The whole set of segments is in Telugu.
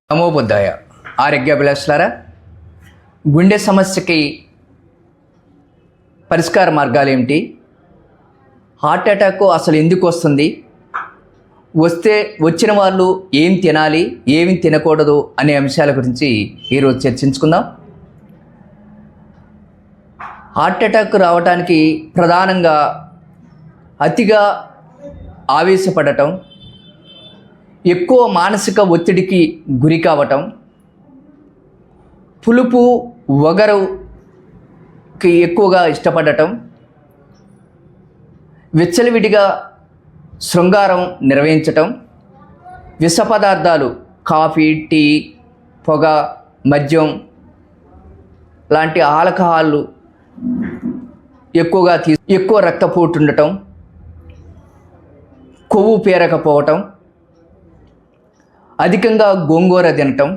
నమో బుద్ధాయ. ఆరోగ్యాభిలాషులారా, గుండె సమస్యకి పరిష్కార మార్గాలు ఏమిటి? హార్ట్ అటాక్ అసలు ఎందుకు వస్తుంది? వచ్చిన వాళ్ళు ఏం తినాలి, ఏమి తినకూడదు అనే అంశాల గురించి ఈరోజు చర్చించుకుందాం. హార్ట్ అటాక్ రావడానికి ప్రధానంగా అతిగా ఆవేశపడటం, ఎక్కువ మానసిక ఒత్తిడికి గురి కావటం, పులుపు వగరుకి ఎక్కువగా ఇష్టపడటం, విచ్చలవిడిగా శృంగారం నిర్వహించటం, విష పదార్థాలు కాఫీ, టీ, పొగ, మద్యం లాంటి ఆల్కహాల్ ఎక్కువగా ఎక్కువ రక్తపోటు ఉండటం, కొవ్వు పేరకపోవటం, అధికంగా గోంగూర తినటం,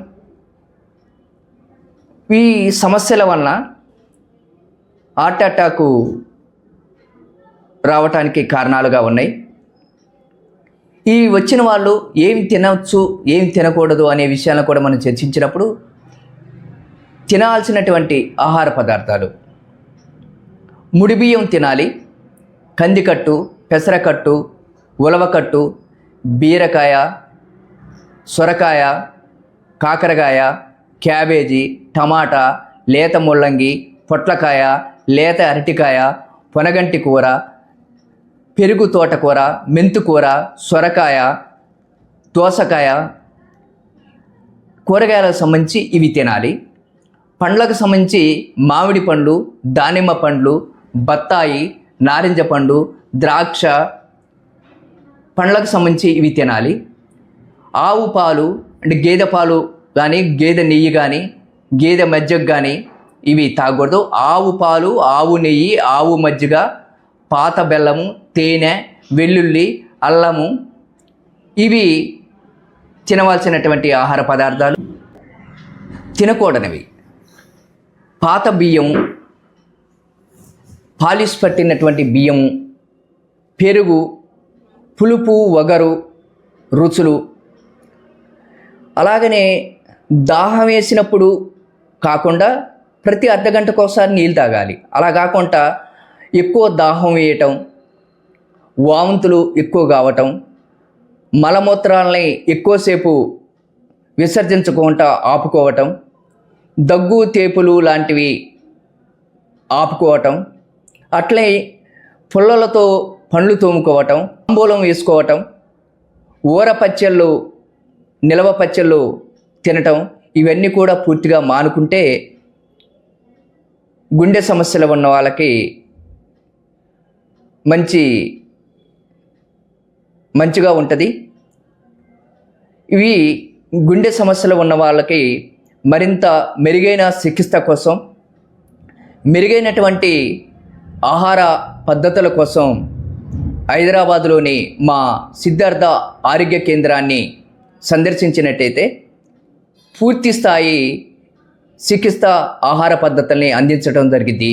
ఈ సమస్యల వలన హార్ట్ అటాక్ రావటానికి కారణాలుగా ఉన్నాయి. ఈ వచ్చిన వాళ్ళు ఏం తినవచ్చు, ఏం తినకూడదు అనే విషయాలను కూడా మనం చర్చించినప్పుడు తినాల్సినటువంటి ఆహార పదార్థాలు: ముడిబియ్యం తినాలి, కందికట్టు, పెసరకట్టు, ఉలవకట్టు, బీరకాయ, సొరకాయ, కాకరకాయ, క్యాబేజీ, టమాటా, లేత ముల్లంగి, పొట్లకాయ, లేత అరటికాయ, పొనగంటి కూర, పెరుగు తోటకూర, మెంతుకూర, సొరకాయ, దోసకాయ, కూరగాయలకు సంబంధించి ఇవి తినాలి. పండ్లకు సంబంధించి మామిడి పండ్లు, దానిమ్మ పండ్లు, బత్తాయి, నారింజ పండు, ద్రాక్ష పండ్లకు సంబంధించి ఇవి తినాలి. ఆవు పాలు అంటే గేదె పాలు కానీ, గేదె నెయ్యి కానీ, గేదె మజ్జిగ కానీ ఇవి తాగకూడదు. ఆవు పాలు, ఆవు నెయ్యి, ఆవు మజ్జిగ, పాత బెల్లము, తేనె, వెల్లుల్లి, అల్లము ఇవి తినవలసినటువంటి ఆహార పదార్థాలు. తినకూడనివి: పాత బియ్యము, పాలిష్ పట్టినటువంటి బియ్యము, పెరుగు, పులుపు వగరు రుచులు. అలాగనే దాహం వేసినప్పుడు కాకుండా ప్రతి అర్ధగంటకోసారి నీళ్ళు తాగాలి. అలా కాకుండా ఎక్కువ దాహం వేయటం, వాంతులు ఎక్కువ కావటం, మలమూత్రాలని ఎక్కువసేపు విసర్జించకుండా ఆపుకోవటం, దగ్గు తేపులు లాంటివి ఆపుకోవటం, అట్లే పుల్లలతో పండ్లు తోముకోవటం, తాంబూలం వేసుకోవటం, ఊర పచ్చళ్ళు, నిలవ పచ్చళ్ళు తినటం ఇవన్నీ కూడా పూర్తిగా మానుకుంటే గుండె సమస్యలు ఉన్న వాళ్ళకి మంచిగా ఉంటుంది. ఇవి గుండె సమస్యలు ఉన్న వాళ్ళకి మరింత మెరుగైన చికిత్స కోసం, మెరుగైనటువంటి ఆహార పద్ధతుల కోసం హైదరాబాదులోని మా సిద్ధార్థ ఆరోగ్య కేంద్రాన్ని సందర్శించినట్టయితే పూర్తి స్థాయి చికిత్స ఆహార పద్ధతుల్ని అందించడం జరిగింది.